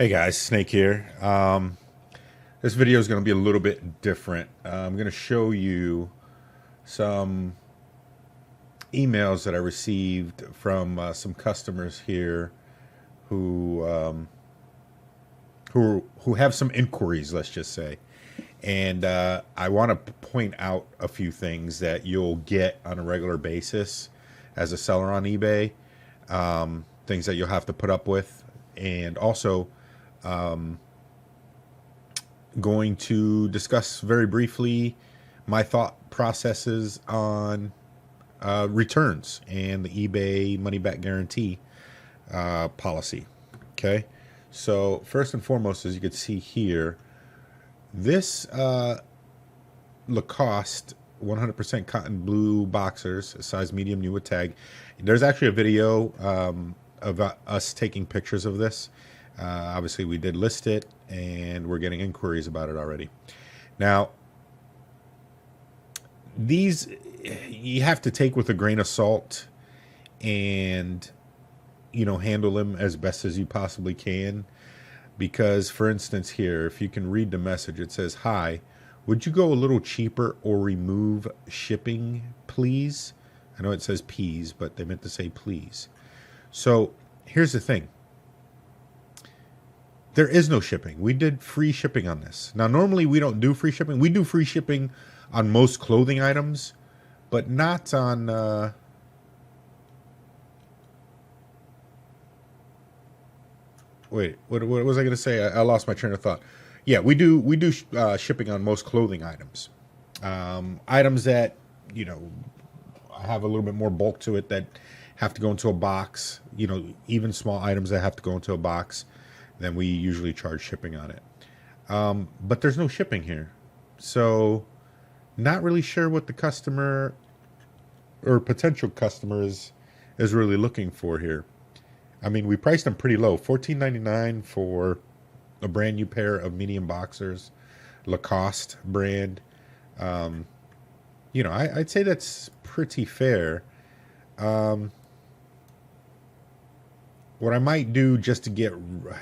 Hey guys, Snake here. This video is going to be a little bit different. I'm going to show you some emails that I received from some customers here who who have some inquiries, let's just say. And I want to point out a few things that you'll get on a regular basis as a seller on eBay, things that you'll have to put up with, and also going to discuss very briefly my thought processes on returns and the eBay money back guarantee policy. Okay, so first and foremost, as you can see here, this Lacoste 100% cotton blue boxers, size medium, new with tag. There's actually a video of us taking pictures of this. Obviously, we did list it, and we're getting inquiries about it already. Now, these you have to take with a grain of salt, and handle them as best as you possibly can. Because, for instance, here, if you can read the message, it says, "Hi, would you go a little cheaper or remove shipping, please?" I know it says "peas," but they meant to say "please." So here's the thing. There is no shipping. We did free shipping on this. Now, normally we don't do free shipping. We do free shipping on most clothing items, but not on... wait, what was I going to say? I lost my train of thought. Yeah, we do shipping on most clothing items. Items that, have a little bit more bulk to it that have to go into a box, even small items that have to go into a box, then we usually charge shipping on it. But there's no shipping here. So not really sure what the customer or potential customer is really looking for here. I mean, we priced them pretty low, $14.99 for a brand new pair of medium boxers, Lacoste brand. I'd say that's pretty fair. What I might do just to get,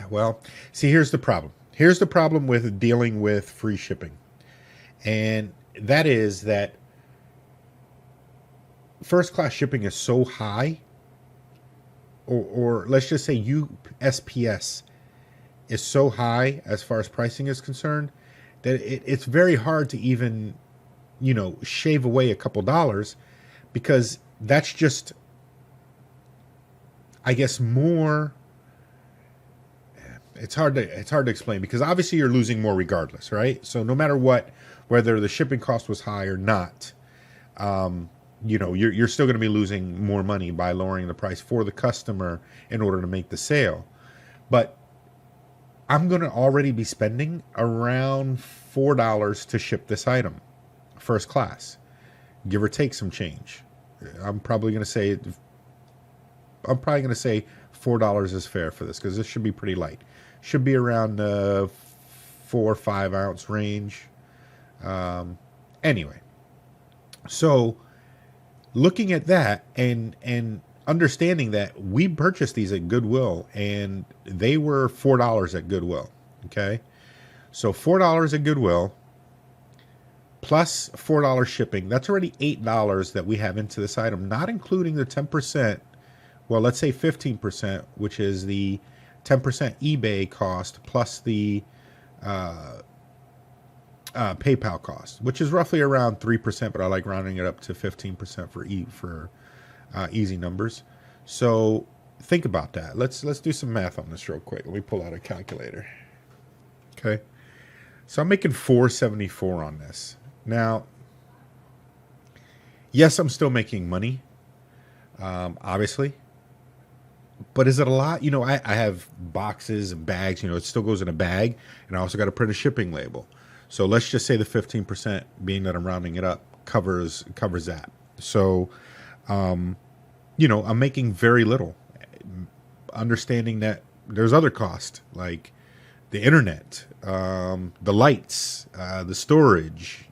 well, see, here's the problem. Here's the problem with dealing with free shipping. And that is that first class shipping is so high, or let's just say USPS is so high as far as pricing is concerned that it's very hard to even, shave away a couple dollars, because that's just, I guess, more. It's hard to explain, because obviously you're losing more regardless, right? So no matter what, whether the shipping cost was high or not, you're still going to be losing more money by lowering the price for the customer in order to make the sale. But I'm going to already be spending around $4 to ship this item, first class, give or take some change. I'm probably going to say $4 is fair for this, because this should be pretty light. Should be around 4 or 5 ounce range. Anyway, so looking at that and understanding that we purchased these at Goodwill, and they were $4 at Goodwill. Okay, so $4 at Goodwill plus $4 shipping. That's already $8 that we have into this item, not including the 10%. Well, let's say 15%, which is the 10% eBay cost plus the PayPal cost, which is roughly around 3%, but I like rounding it up to 15% for easy numbers. So think about that. Let's do some math on this real quick. Let me pull out a calculator. Okay, so I'm making $4.74 on this. Now, yes, I'm still making money, obviously. But is it a lot? I have boxes and bags. It still goes in a bag, and I also got to print a shipping label. So let's just say the 15%, being that I'm rounding it up, covers that. So, I'm making very little. Understanding that there's other costs like the internet, the lights, the storage.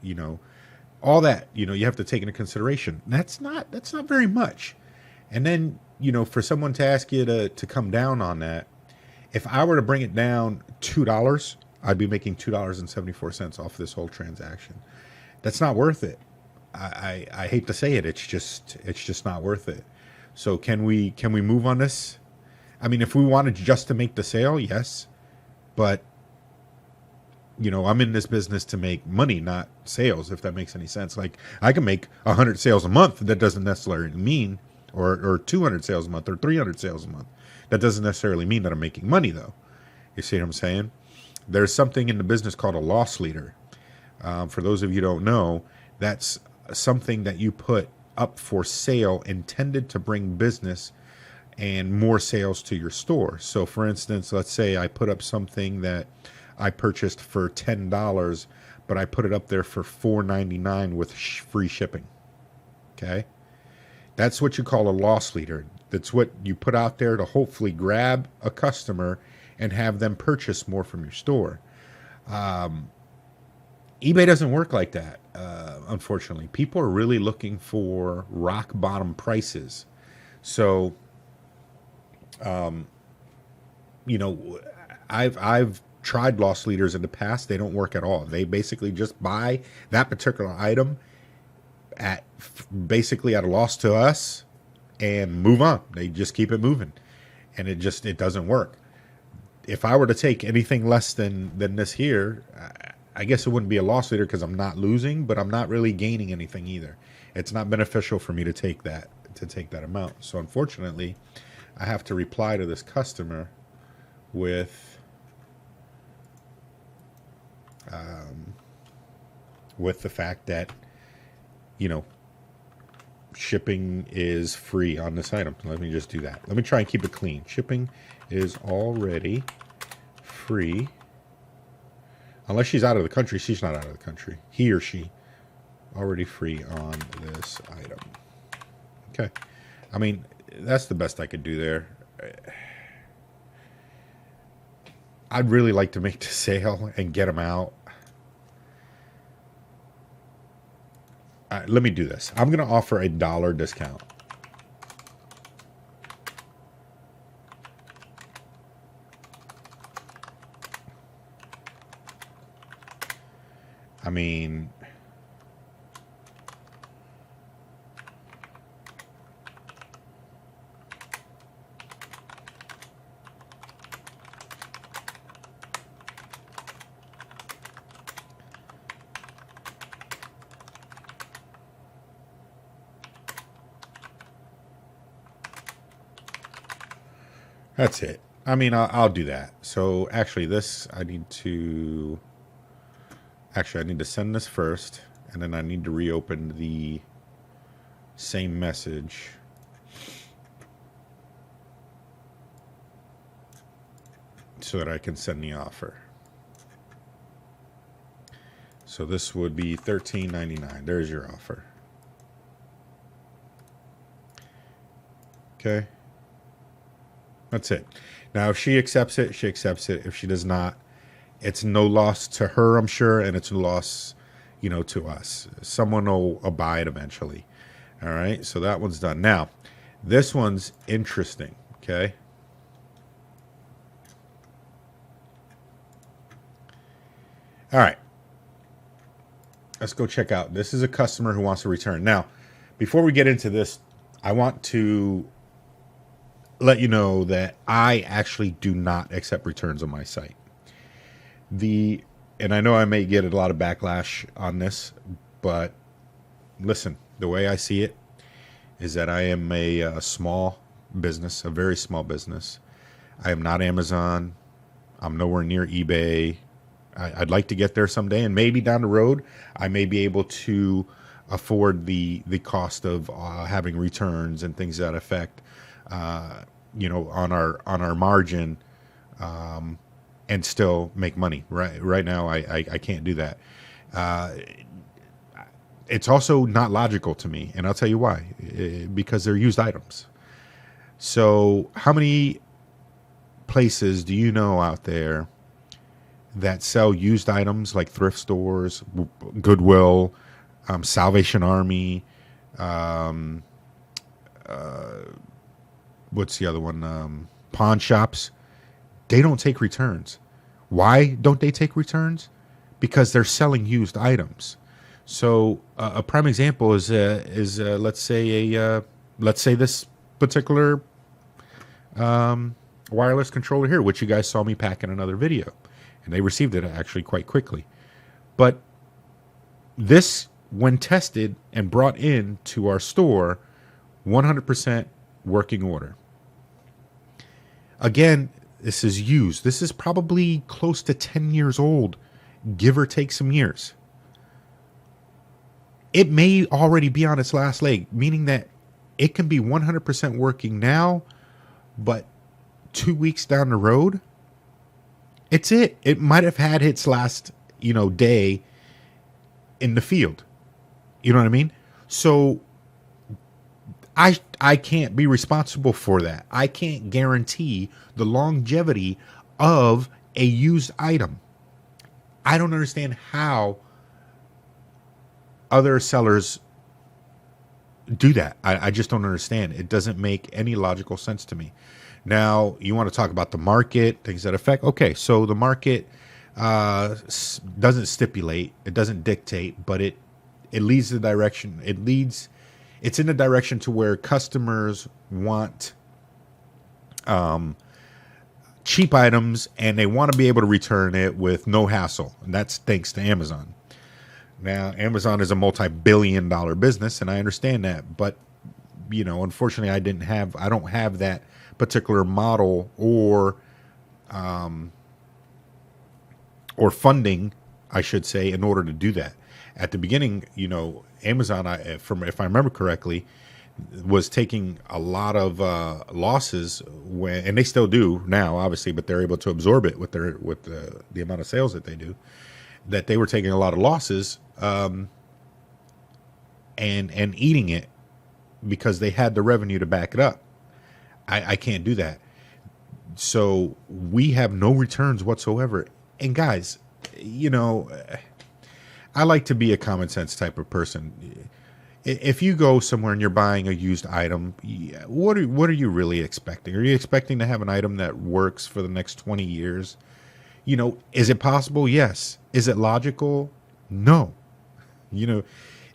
All that. You have to take into consideration. That's not very much. And then, for someone to ask you to come down on that, If I were to bring it down $2, I'd be making $2.74 off this whole transaction. That's not worth it. I hate to say it. It's just not worth it. So can we move on this? I mean, if we wanted just to make the sale, yes, but I'm in this business to make money, not sales. If that makes any sense. Like I can make 100 sales a month. That doesn't necessarily mean, or 200 sales a month, or 300 sales a month. That doesn't necessarily mean that I'm making money, though. You see what I'm saying? There's something in the business called a loss leader. For those of you who don't know, that's something that you put up for sale intended to bring business and more sales to your store. So for instance, let's say I put up something that I purchased for $10, but I put it up there for $4.99 with free shipping. Okay? That's what you call a loss leader. That's what you put out there to hopefully grab a customer and have them purchase more from your store. eBay doesn't work like that, unfortunately. People are really looking for rock bottom prices. So, I've tried loss leaders in the past. They don't work at all. They basically just buy that particular item at basically at a loss to us and move on. They just keep it moving, and it doesn't work. If I were to take anything less than this here, I guess it wouldn't be a loss leader because I'm not losing, but I'm not really gaining anything either. It's not beneficial for me to take that amount. So unfortunately, I have to reply to this customer with the fact that shipping is free on this item. Let me just do that. Let me try and keep it clean. Shipping is already free. Unless she's out of the country. She's not out of the country. He or she already free on this item. Okay. I mean, that's the best I could do there. I'd really like to make the sale and get them out. Let me do this. I'm going to offer a $1 discount. I mean, that's it. I mean, I'll do that. So actually this, I need to send this first, and then I need to reopen the same message. So that I can send the offer. So this would be $13.99. There's your offer. Okay. That's it. Now, if she accepts it, she accepts it. If she does not, it's no loss to her, I'm sure, and it's a loss, to us. Someone will abide eventually. All right, so that one's done. Now, this one's interesting, okay? All right. Let's go check out. This is a customer who wants to return. Now, before we get into this, I want to let you know that I actually do not accept returns on my site. And I know I may get a lot of backlash on this, but listen, the way I see it is that I am a small business, a very small business. I am not Amazon. I'm nowhere near eBay. I'd like to get there someday, and maybe down the road, I may be able to afford the cost of having returns and things to that effect, on our margin, and still make money. Right now, I can't do that. It's also not logical to me, and I'll tell you why. Because they're used items. So how many places do you know out there that sell used items, like thrift stores, Goodwill, Salvation Army, what's the other one? Pawn shops. They don't take returns. Why don't they take returns? Because they're selling used items. So a prime example is let's say this particular wireless controller here, which you guys saw me pack in another video, and they received it actually quite quickly. But this, when tested and brought in to our store, 100% working order. Again, this is used. This is probably close to 10 years old, give or take some years. It may already be on its last leg, meaning that it can be 100% working now, but 2 weeks down the road, it might have had its last, day in the field. You know what I mean? So I can't be responsible for that. I can't guarantee the longevity of a used item. I don't understand how other sellers do that. I just don't understand. It doesn't make any logical sense to me. Now, you want to talk about the market, things that affect. Okay, so the market doesn't stipulate, it doesn't dictate, but it leads the direction. It's in the direction to where customers want cheap items, and they want to be able to return it with no hassle. And that's thanks to Amazon. Now, Amazon is a multi-billion-dollar business, and I understand that. But, unfortunately, I don't have that particular model or funding, I should say, in order to do that. At the beginning, Amazon, if I remember correctly, was taking a lot of losses and they still do now, obviously, but they're able to absorb it with the amount of sales that they do. That they were taking a lot of losses and eating it because they had the revenue to back it up. I can't do that. So we have no returns whatsoever. And guys, I like to be a common sense type of person. If you go somewhere and you're buying a used item, what are you really expecting? Are you expecting to have an item that works for the next 20 years? Is it possible? Yes. Is it logical? No.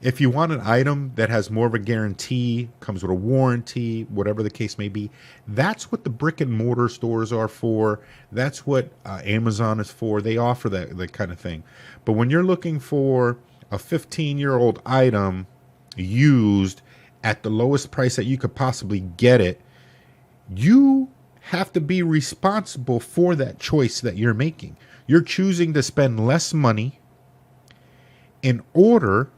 If you want an item that has more of a guarantee, comes with a warranty, whatever the case may be, that's what the brick and mortar stores are for. That's what Amazon is for. They offer that kind of thing. But when you're looking for a 15-year-old item used at the lowest price that you could possibly get it, you have to be responsible for that choice that you're making. You're choosing to spend less money in order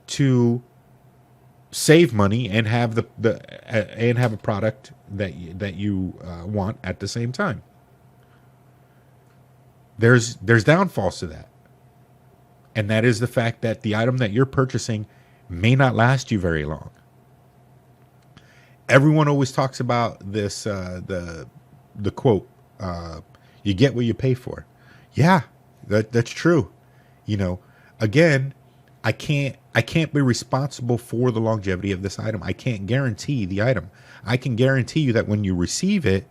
to save money and have a product that you want at the same time. There's downfalls to that, and that is the fact that the item that you're purchasing may not last you very long. Everyone always talks about this the quote, you get what you pay for. Yeah, that's true. Again, I can't be responsible for the longevity of this item. I can't guarantee the item. I can guarantee you that when you receive it,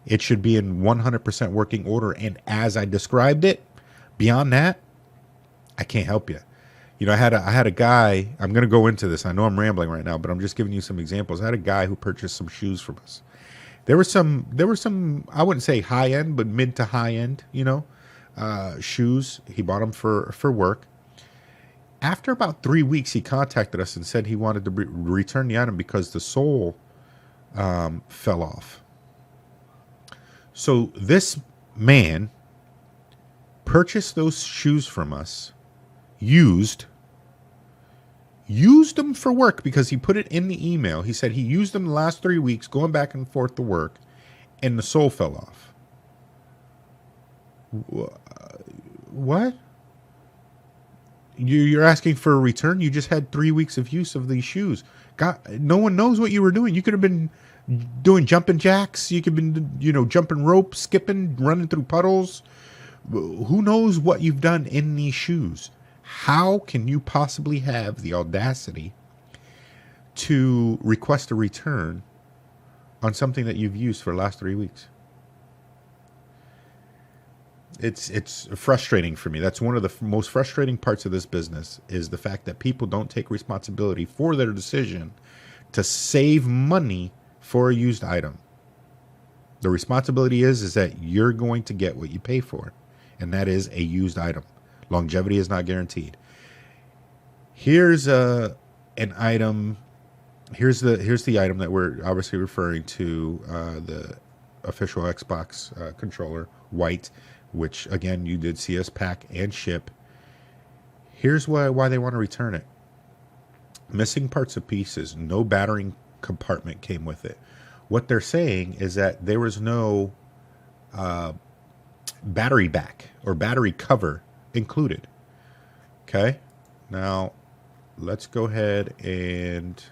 it should be in 100% working order. And as I described it, beyond that, I can't help you. I had a guy, I'm going to go into this. I know I'm rambling right now, but I'm just giving you some examples. I had a guy who purchased some shoes from us. There were some, I wouldn't say high end, but mid to high end, shoes. He bought them for work. After about 3 weeks, he contacted us and said he wanted to return the item because the sole fell off. So this man purchased those shoes from us, used them for work because he put it in the email. He said he used them the last 3 weeks going back and forth to work, and the sole fell off. What? You're asking for a return? You just had 3 weeks of use of these shoes. God, no one knows what you were doing. You could have been doing jumping jacks. You could have been, jumping rope, skipping, running through puddles. Who knows what you've done in these shoes? How can you possibly have the audacity to request a return on something that you've used for the last 3 weeks? It's frustrating for me. That's one of the most frustrating parts of this business is the fact that people don't take responsibility for their decision to save money for a used item. The responsibility is that you're going to get what you pay for, and that is a used item. Longevity is not guaranteed. Here's an item. Here's the item that we're obviously referring to, the official Xbox controller, white, which again you did see us pack and ship. Here's why they want to return it. Missing parts and pieces. No battery compartment came with it. What they're saying is that there was no battery back or battery cover included. Okay, now let's go ahead and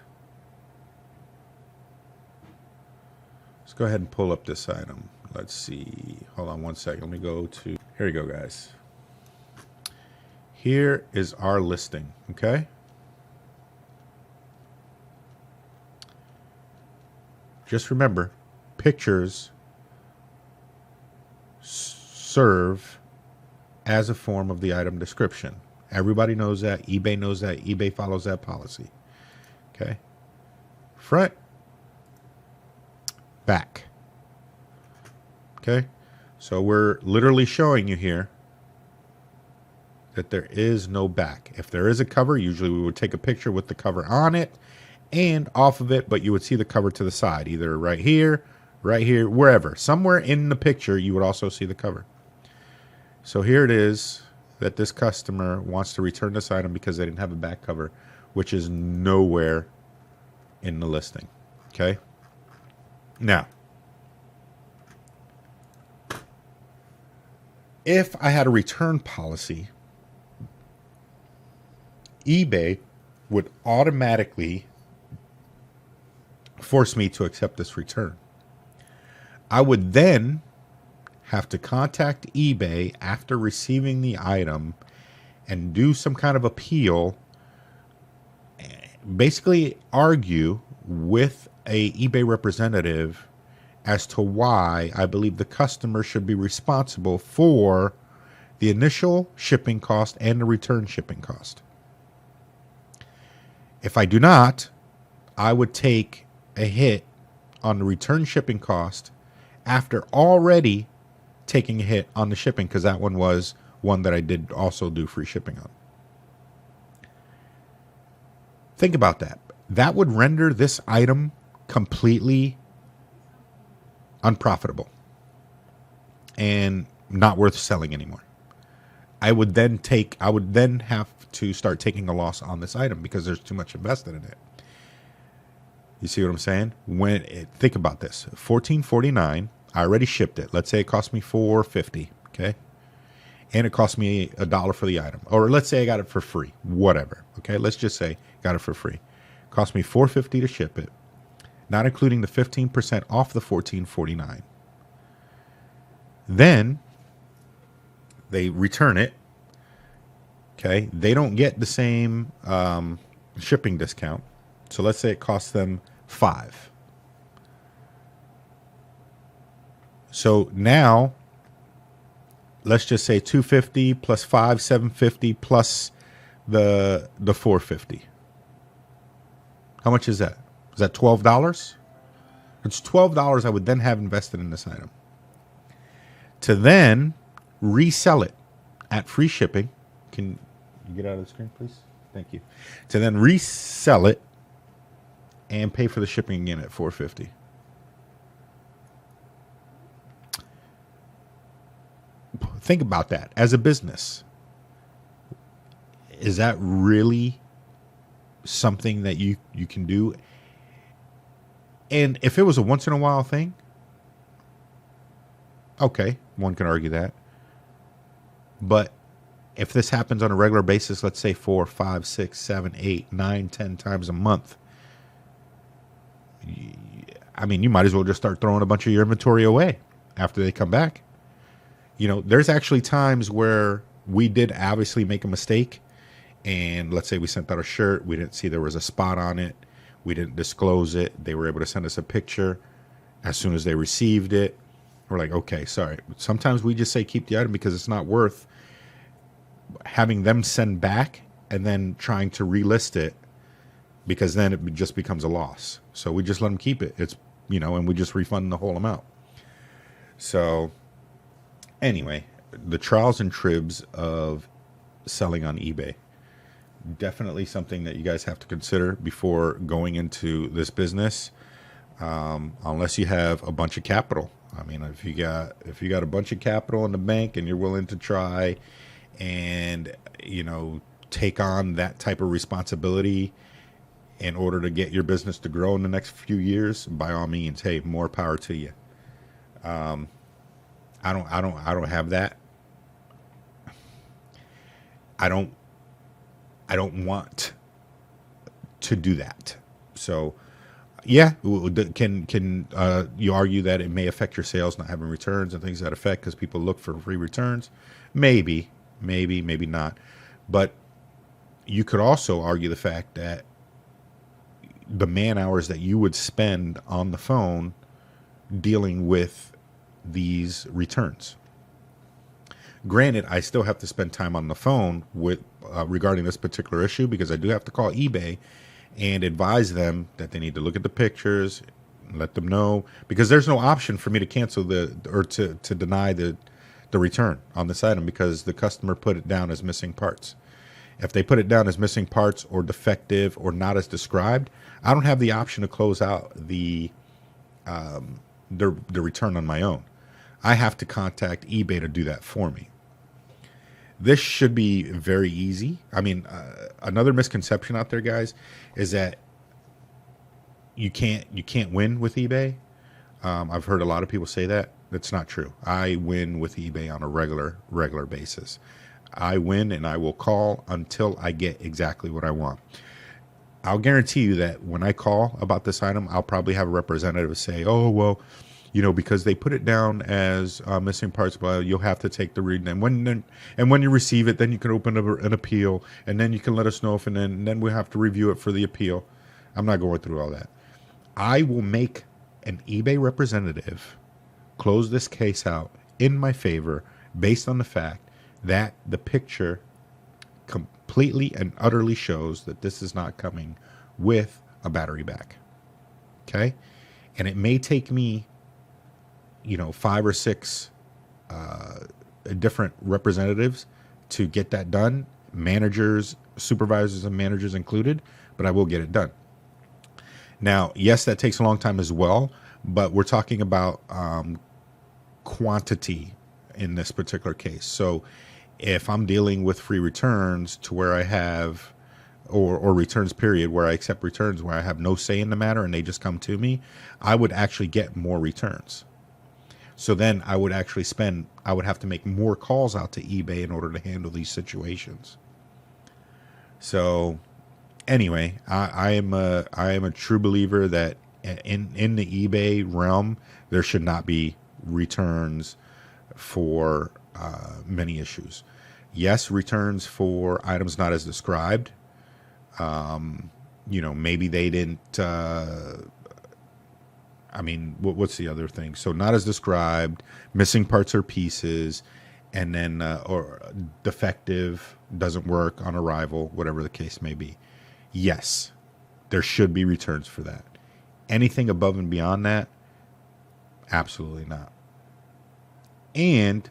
pull up this item. Let's see. Hold on one second. Let me go to. Here you go, guys. Here is our listing. Okay. Just remember, pictures serve as a form of the item description. Everybody knows that. eBay knows that. eBay follows that policy. Okay. Front. Back. Okay. So we're literally showing you here that there is no back. If there is a cover, usually we would take a picture with the cover on it and off of it, but you would see the cover to the side, either right here, wherever. Somewhere in the picture, you would also see the cover. So here it is that this customer wants to return this item because they didn't have a back cover, which is nowhere in the listing. Okay. Now, if I had a return policy, eBay would automatically force me to accept this return. I would then have to contact eBay after receiving the item and do some kind of appeal, basically argue with a eBay representative as to why I believe the customer should be responsible for the initial shipping cost and the return shipping cost. If I do not, I would take a hit on the return shipping cost after already taking a hit on the shipping, because that one was one that I did also do free shipping on. Think about that. That would render this item completely unprofitable and not worth selling anymore. I would then have to start taking a loss on this item because there's too much invested in it. You see what I'm saying? Think about this. $14.49. I already shipped it. Let's say it cost me $4.50. Okay. And it cost me $1 for the item. Or let's say I got it for free. Whatever. Okay. Let's just say got it for free. Cost me $4.50 to ship it, not including the 15% off the $14.49. Then they return it. Okay. They don't get the same shipping discount. So let's say it costs them $5. So now, let's just say $250 plus $5, $750 plus the $450. How much is that? Is that $12? It's $12 I would then have invested in this item. To then resell it at free shipping. Can you get out of the screen, please? Thank you. To then resell it and pay for the shipping again at $450. Think about that as a business. Is that really something that you can do? And if it was a once in a while thing, okay, one can argue that. But if this happens on a regular basis, let's say 4, 5, 6, 7, 8, 9, 10 times a month, I mean, you might as well just start throwing a bunch of your inventory away after they come back. You know, there's actually times where we did obviously make a mistake. And let's say we sent out a shirt. We didn't see there was a spot on it. We didn't disclose it. They were able to send us a picture as soon as they received it. We're like, okay, sorry. Sometimes we just say keep the item because it's not worth having them send back and then trying to relist it, because then it just becomes a loss. So we just let them keep it. It's, and we just refund the whole amount. So anyway, the trials and tribs of selling on eBay, definitely something that you guys have to consider before going into this business. Unless you have a bunch of capital. I mean, if you got a bunch of capital in the bank and you're willing to try and take on that type of responsibility in order to get your business to grow in the next few years, by all means, hey, more power to you. I don't have that. I don't want to do that. So yeah, can you argue that it may affect your sales not having returns and things that affect because people look for free returns? Maybe not. But you could also argue the fact that the man hours that you would spend on the phone dealing with these returns. Granted, I still have to spend time on the phone with regarding this particular issue, because I do have to call eBay and advise them that they need to look at the pictures, let them know, because there's no option for me to cancel to deny the return on this item because the customer put it down as missing parts. If they put it down as missing parts or defective or not as described, I don't have the option to close out the return on my own. I have to contact eBay to do that for me. This should be very easy. I mean, another misconception out there, guys, is that you can't win with eBay. I've heard a lot of people say that. That's not true. I win with eBay on a regular basis. I win and I will call until I get exactly what I want. I'll guarantee you that when I call about this item, I'll probably have a representative say, "Oh, well, because they put it down as missing parts, but you'll have to take the read. And when you receive it, then you can open an appeal, and then you can let us know if, and then we'll have to review it for the appeal." I'm not going through all that. I will make an eBay representative close this case out in my favor based on the fact that the picture completely and utterly shows that this is not coming with a battery back. Okay? And it may take me 5 or 6 different representatives to get that done, managers, supervisors, and managers included, but I will get it done. Now, yes, that takes a long time as well, but we're talking about quantity in this particular case. So if I'm dealing with free returns to where I have, or returns period, where I accept returns, where I have no say in the matter and they just come to me, I would actually get more returns. So then I would have to make more calls out to eBay in order to handle these situations. So anyway, I am a true believer that in the eBay realm, there should not be returns for many issues. Yes, returns for items not as described. Maybe they didn't. What's the other thing? So not as described, missing parts or pieces, and then or defective, doesn't work on arrival, whatever the case may be. Yes, there should be returns for that. Anything above and beyond that, absolutely not. And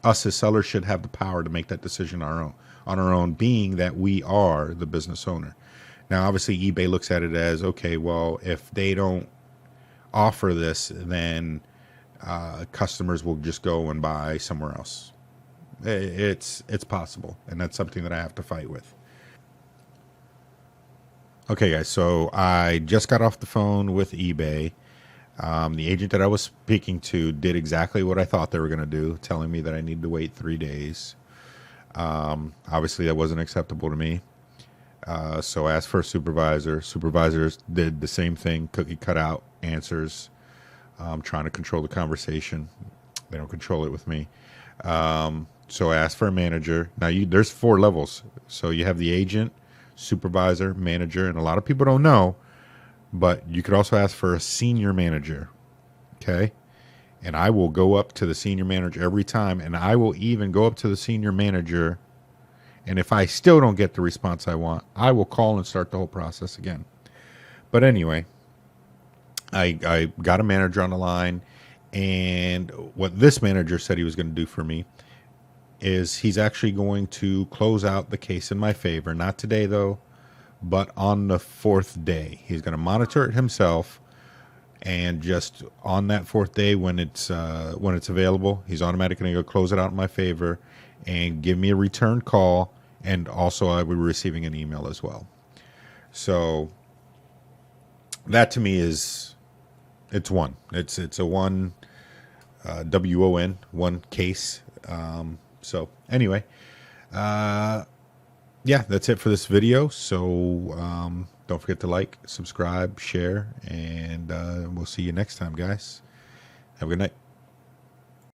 us as sellers should have the power to make that decision on our own, being that we are the business owner. Now, obviously, eBay looks at it as, okay, well, if they don't offer this, then customers will just go and buy somewhere else. It's possible, and that's something that I have to fight with. Okay, guys, so I just got off the phone with eBay. The agent that I was speaking to did exactly what I thought they were going to do, telling me that I need to wait 3 days. Obviously, that wasn't acceptable to me. So I asked for a supervisor. Supervisors did the same thing, cookie cutout answers, trying to control the conversation. They don't control it with me. So I asked for a manager. Now, there's 4 levels. So you have the agent, supervisor, manager, and a lot of people don't know, but you could also ask for a senior manager. Okay? and I will go up to the senior manager every time, and I will even go up to the senior manager, and if I still don't get the response I want, I will call and start the whole process again. But anyway, I got a manager on the line, and what this manager said he was going to do for me is he's actually going to close out the case in my favor. Not today, though, but on the fourth day. He's going to monitor it himself, and just on that fourth day when it's available, he's automatically going to go close it out in my favor and give me a return call, and also I will be receiving an email as well. So that to me is, it's one. It's a one, WON, one case. So anyway, yeah, that's it for this video. So don't forget to like, subscribe, share, and we'll see you next time, guys. Have a good night.